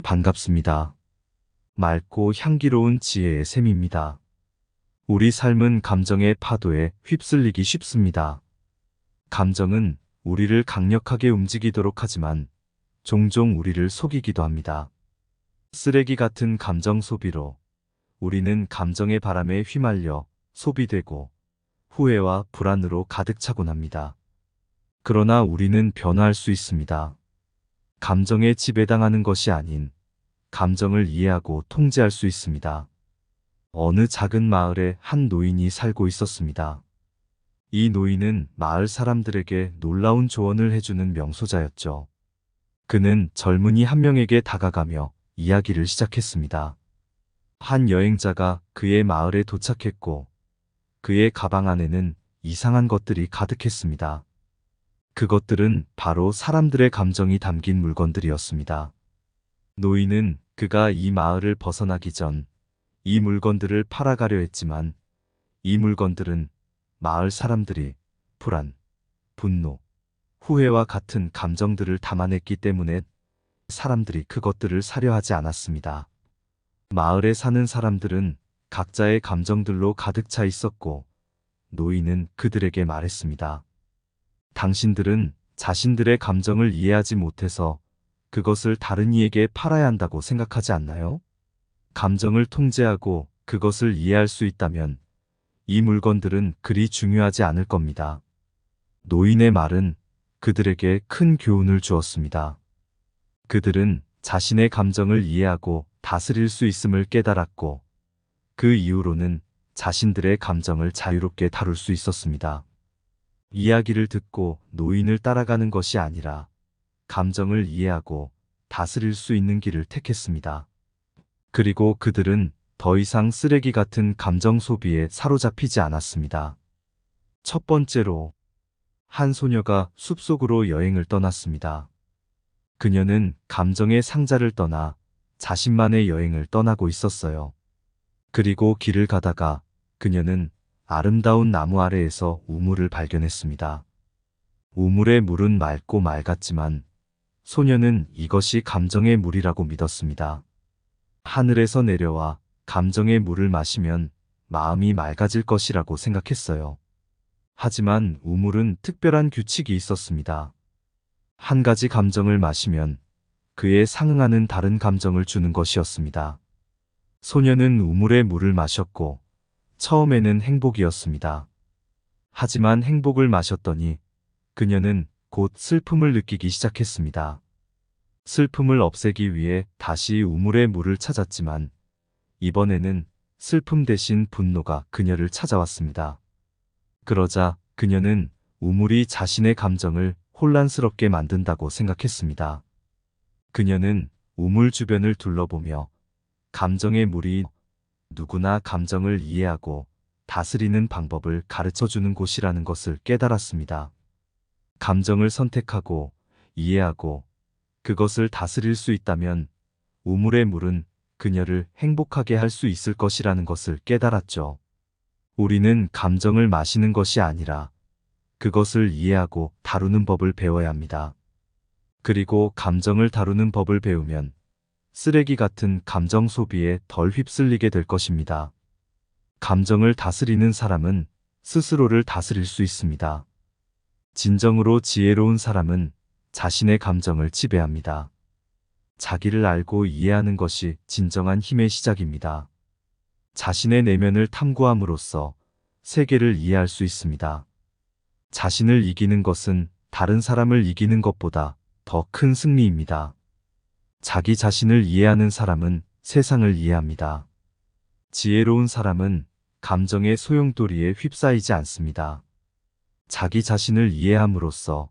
반갑습니다. 맑고 향기로운 지혜의 샘입니다. 우리 삶은 감정의 파도에 휩쓸리기 쉽습니다. 감정은 우리를 강력하게 움직이도록 하지만 종종 우리를 속이기도 합니다. 쓰레기 같은 감정 소비로 우리는 감정의 바람에 휘말려 소비되고 후회와 불안으로 가득 차곤 합니다. 그러나 우리는 변화할 수 있습니다. 감정에 지배당하는 것이 아닌 감정을 이해하고 통제할 수 있습니다. 어느 작은 마을에 한 노인이 살고 있었습니다. 이 노인은 마을 사람들에게 놀라운 조언을 해주는 명소자였죠. 그는 젊은이 한 명에게 다가가며 이야기를 시작했습니다. 한 여행자가 그의 마을에 도착했고 그의 가방 안에는 이상한 것들이 가득했습니다. 그것들은 바로 사람들의 감정이 담긴 물건들이었습니다. 노인은 그가 이 마을을 벗어나기 전 이 물건들을 팔아가려 했지만 이 물건들은 마을 사람들이 불안, 분노, 후회와 같은 감정들을 담아냈기 때문에 사람들이 그것들을 사려 하지 않았습니다. 마을에 사는 사람들은 각자의 감정들로 가득 차 있었고 노인은 그들에게 말했습니다. 당신들은 자신들의 감정을 이해하지 못해서 그것을 다른 이에게 팔아야 한다고 생각하지 않나요? 감정을 통제하고 그것을 이해할 수 있다면 이 물건들은 그리 중요하지 않을 겁니다. 노인의 말은 그들에게 큰 교훈을 주었습니다. 그들은 자신의 감정을 이해하고 다스릴 수 있음을 깨달았고 그 이후로는 자신들의 감정을 자유롭게 다룰 수 있었습니다. 이야기를 듣고 노인을 따라가는 것이 아니라 감정을 이해하고 다스릴 수 있는 길을 택했습니다. 그리고 그들은 더 이상 쓰레기 같은 감정 소비에 사로잡히지 않았습니다. 첫 번째로, 한 소녀가 숲속으로 여행을 떠났습니다. 그녀는 감정의 상자를 떠나 자신만의 여행을 떠나고 있었어요. 그리고 길을 가다가 그녀는 아름다운 나무 아래에서 우물을 발견했습니다. 우물의 물은 맑고 맑았지만 소녀는 이것이 감정의 물이라고 믿었습니다. 하늘에서 내려와 감정의 물을 마시면 마음이 맑아질 것이라고 생각했어요. 하지만 우물은 특별한 규칙이 있었습니다. 한 가지 감정을 마시면 그에 상응하는 다른 감정을 주는 것이었습니다. 소녀는 우물의 물을 마셨고 처음에는 행복이었습니다. 하지만 행복을 마셨더니 그녀는 곧 슬픔을 느끼기 시작했습니다. 슬픔을 없애기 위해 다시 우물의 물을 찾았지만 이번에는 슬픔 대신 분노가 그녀를 찾아왔습니다. 그러자 그녀는 우물이 자신의 감정을 혼란스럽게 만든다고 생각했습니다. 그녀는 우물 주변을 둘러보며 감정의 물이 누구나 감정을 이해하고 다스리는 방법을 가르쳐주는 곳이라는 것을 깨달았습니다. 감정을 선택하고 이해하고 그것을 다스릴 수 있다면 우물의 물은 그녀를 행복하게 할 수 있을 것이라는 것을 깨달았죠. 우리는 감정을 마시는 것이 아니라 그것을 이해하고 다루는 법을 배워야 합니다. 그리고 감정을 다루는 법을 배우면 쓰레기 같은 감정 소비에 덜 휩쓸리게 될 것입니다. 감정을 다스리는 사람은 스스로를 다스릴 수 있습니다. 진정으로 지혜로운 사람은 자신의 감정을 지배합니다. 자기를 알고 이해하는 것이 진정한 힘의 시작입니다. 자신의 내면을 탐구함으로써 세계를 이해할 수 있습니다. 자신을 이기는 것은 다른 사람을 이기는 것보다 더 큰 승리입니다. 자기 자신을 이해하는 사람은 세상을 이해합니다. 지혜로운 사람은 감정의 소용돌이에 휩싸이지 않습니다. 자기 자신을 이해함으로써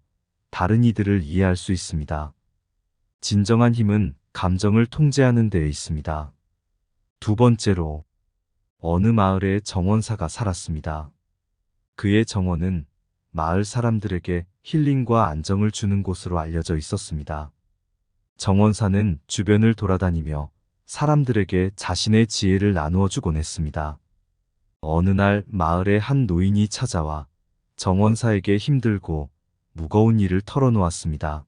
다른 이들을 이해할 수 있습니다. 진정한 힘은 감정을 통제하는 데에 있습니다. 두 번째로, 어느 마을에 정원사가 살았습니다. 그의 정원은 마을 사람들에게 힐링과 안정을 주는 곳으로 알려져 있었습니다. 정원사는 주변을 돌아다니며 사람들에게 자신의 지혜를 나누어 주곤 했습니다. 어느 날 마을에 한 노인이 찾아와 정원사에게 힘들고 무거운 일을 털어놓았습니다.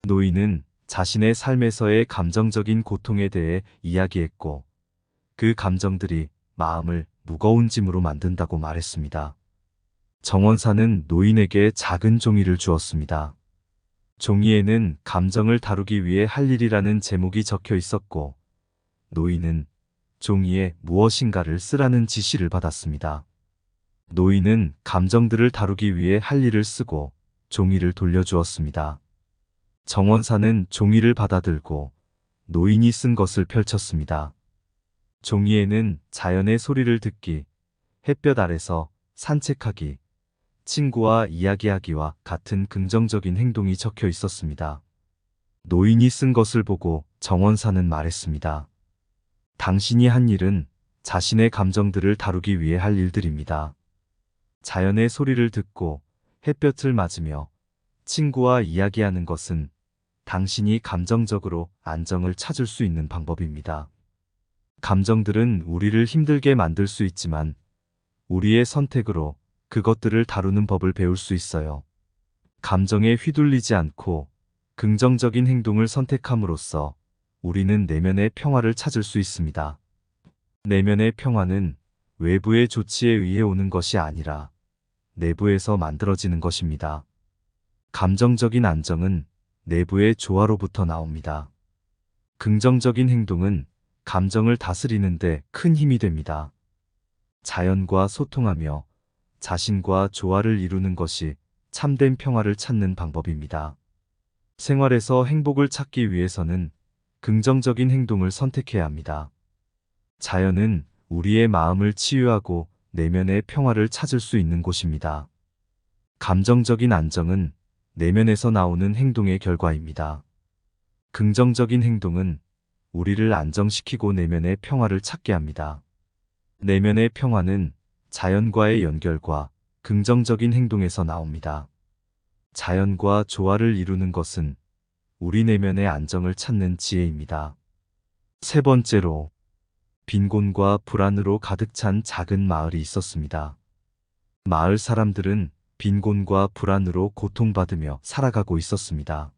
노인은 자신의 삶에서의 감정적인 고통에 대해 이야기했고, 그 감정들이 마음을 무거운 짐으로 만든다고 말했습니다. 정원사는 노인에게 작은 종이를 주었습니다. 종이에는 감정을 다루기 위해 할 일이라는 제목이 적혀 있었고, 노인은 종이에 무엇인가를 쓰라는 지시를 받았습니다. 노인은 감정들을 다루기 위해 할 일을 쓰고 종이를 돌려주었습니다. 정원사는 종이를 받아들고 노인이 쓴 것을 펼쳤습니다. 종이에는 자연의 소리를 듣기, 햇볕 아래서 산책하기, 친구와 이야기하기와 같은 긍정적인 행동이 적혀 있었습니다. 노인이 쓴 것을 보고 정원사는 말했습니다. 당신이 한 일은 자신의 감정들을 다루기 위해 할 일들입니다. 자연의 소리를 듣고 햇볕을 맞으며 친구와 이야기하는 것은 당신이 감정적으로 안정을 찾을 수 있는 방법입니다. 감정들은 우리를 힘들게 만들 수 있지만 우리의 선택으로 그것들을 다루는 법을 배울 수 있어요. 감정에 휘둘리지 않고 긍정적인 행동을 선택함으로써 우리는 내면의 평화를 찾을 수 있습니다. 내면의 평화는 외부의 조치에 의해 오는 것이 아니라 내부에서 만들어지는 것입니다. 감정적인 안정은 내부의 조화로부터 나옵니다. 긍정적인 행동은 감정을 다스리는데 큰 힘이 됩니다. 자연과 소통하며 자신과 조화를 이루는 것이 참된 평화를 찾는 방법입니다. 생활에서 행복을 찾기 위해서는 긍정적인 행동을 선택해야 합니다. 자연은 우리의 마음을 치유하고 내면의 평화를 찾을 수 있는 곳입니다. 감정적인 안정은 내면에서 나오는 행동의 결과입니다. 긍정적인 행동은 우리를 안정시키고 내면의 평화를 찾게 합니다. 내면의 평화는 자연과의 연결과 긍정적인 행동에서 나옵니다. 자연과 조화를 이루는 것은 우리 내면의 안정을 찾는 지혜입니다. 세 번째로, 빈곤과 불안으로 가득 찬 작은 마을이 있었습니다. 마을 사람들은 빈곤과 불안으로 고통받으며 살아가고 있었습니다.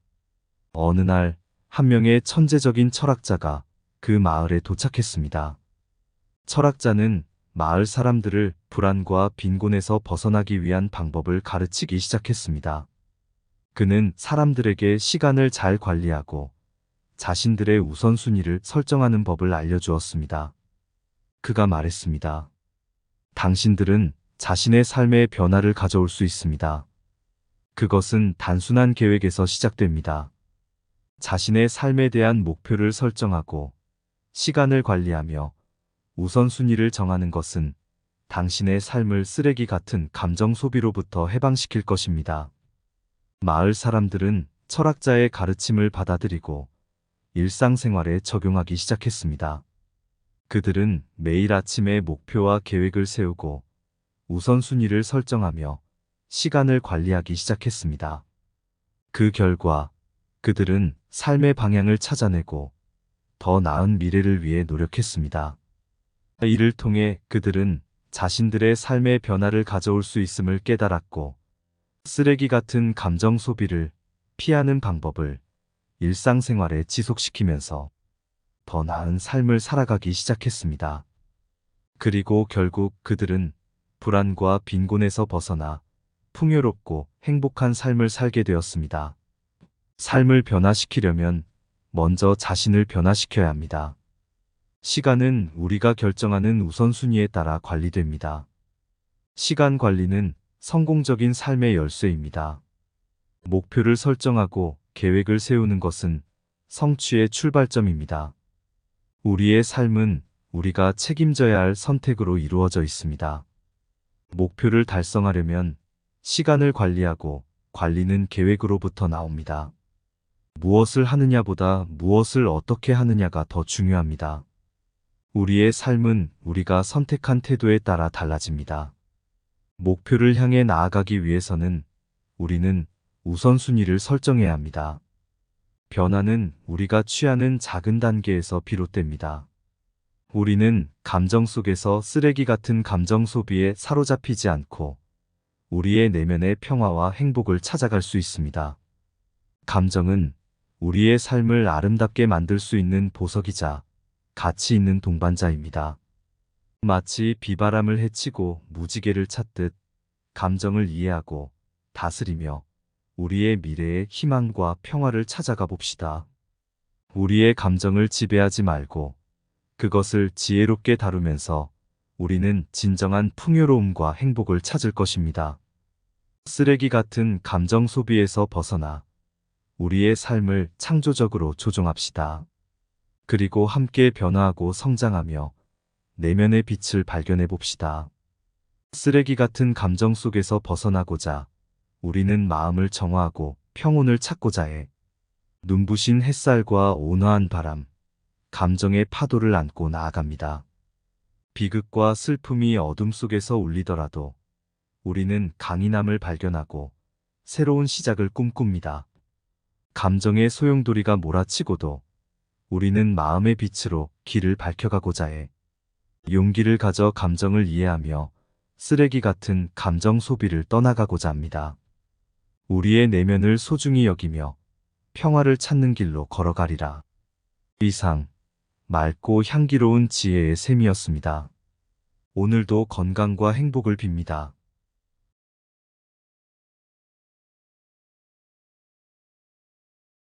어느 날, 한 명의 천재적인 철학자가 그 마을에 도착했습니다. 철학자는 마을 사람들을 불안과 빈곤에서 벗어나기 위한 방법을 가르치기 시작했습니다. 그는 사람들에게 시간을 잘 관리하고 자신들의 우선순위를 설정하는 법을 알려주었습니다. 그가 말했습니다. 당신들은 자신의 삶에 변화를 가져올 수 있습니다. 그것은 단순한 계획에서 시작됩니다. 자신의 삶에 대한 목표를 설정하고 시간을 관리하며 우선순위를 정하는 것은 당신의 삶을 쓰레기 같은 감정 소비로부터 해방시킬 것입니다. 마을 사람들은 철학자의 가르침을 받아들이고 일상생활에 적용하기 시작했습니다. 그들은 매일 아침에 목표와 계획을 세우고 우선순위를 설정하며 시간을 관리하기 시작했습니다. 그 결과 그들은 삶의 방향을 찾아내고 더 나은 미래를 위해 노력했습니다. 이를 통해 그들은 자신들의 삶의 변화를 가져올 수 있음을 깨달았고 쓰레기 같은 감정 소비를 피하는 방법을 일상생활에 지속시키면서 더 나은 삶을 살아가기 시작했습니다. 그리고 결국 그들은 불안과 빈곤에서 벗어나 풍요롭고 행복한 삶을 살게 되었습니다. 삶을 변화시키려면 먼저 자신을 변화시켜야 합니다. 시간은 우리가 결정하는 우선순위에 따라 관리됩니다. 시간 관리는 성공적인 삶의 열쇠입니다. 목표를 설정하고 계획을 세우는 것은 성취의 출발점입니다. 우리의 삶은 우리가 책임져야 할 선택으로 이루어져 있습니다. 목표를 달성하려면 시간을 관리하고 관리는 계획으로부터 나옵니다. 무엇을 하느냐보다 무엇을 어떻게 하느냐가 더 중요합니다. 우리의 삶은 우리가 선택한 태도에 따라 달라집니다. 목표를 향해 나아가기 위해서는 우리는 우선순위를 설정해야 합니다. 변화는 우리가 취하는 작은 단계에서 비롯됩니다. 우리는 감정 속에서 쓰레기 같은 감정 소비에 사로잡히지 않고 우리의 내면의 평화와 행복을 찾아갈 수 있습니다. 감정은 우리의 삶을 아름답게 만들 수 있는 보석이자 가치 있는 동반자입니다. 마치 비바람을 헤치고 무지개를 찾듯 감정을 이해하고 다스리며 우리의 미래의 희망과 평화를 찾아가 봅시다. 우리의 감정을 지배하지 말고 그것을 지혜롭게 다루면서 우리는 진정한 풍요로움과 행복을 찾을 것입니다. 쓰레기 같은 감정 소비에서 벗어나 우리의 삶을 창조적으로 조종합시다. 그리고 함께 변화하고 성장하며 내면의 빛을 발견해 봅시다. 쓰레기 같은 감정 속에서 벗어나고자 우리는 마음을 정화하고 평온을 찾고자 해. 눈부신 햇살과 온화한 바람, 감정의 파도를 안고 나아갑니다. 비극과 슬픔이 어둠 속에서 울리더라도 우리는 강인함을 발견하고 새로운 시작을 꿈꿉니다. 감정의 소용돌이가 몰아치고도 우리는 마음의 빛으로 길을 밝혀가고자 해. 용기를 가져 감정을 이해하며 쓰레기 같은 감정 소비를 떠나가고자 합니다. 우리의 내면을 소중히 여기며 평화를 찾는 길로 걸어가리라. 이상 맑고 향기로운 지혜의 샘이었습니다. 오늘도 건강과 행복을 빕니다.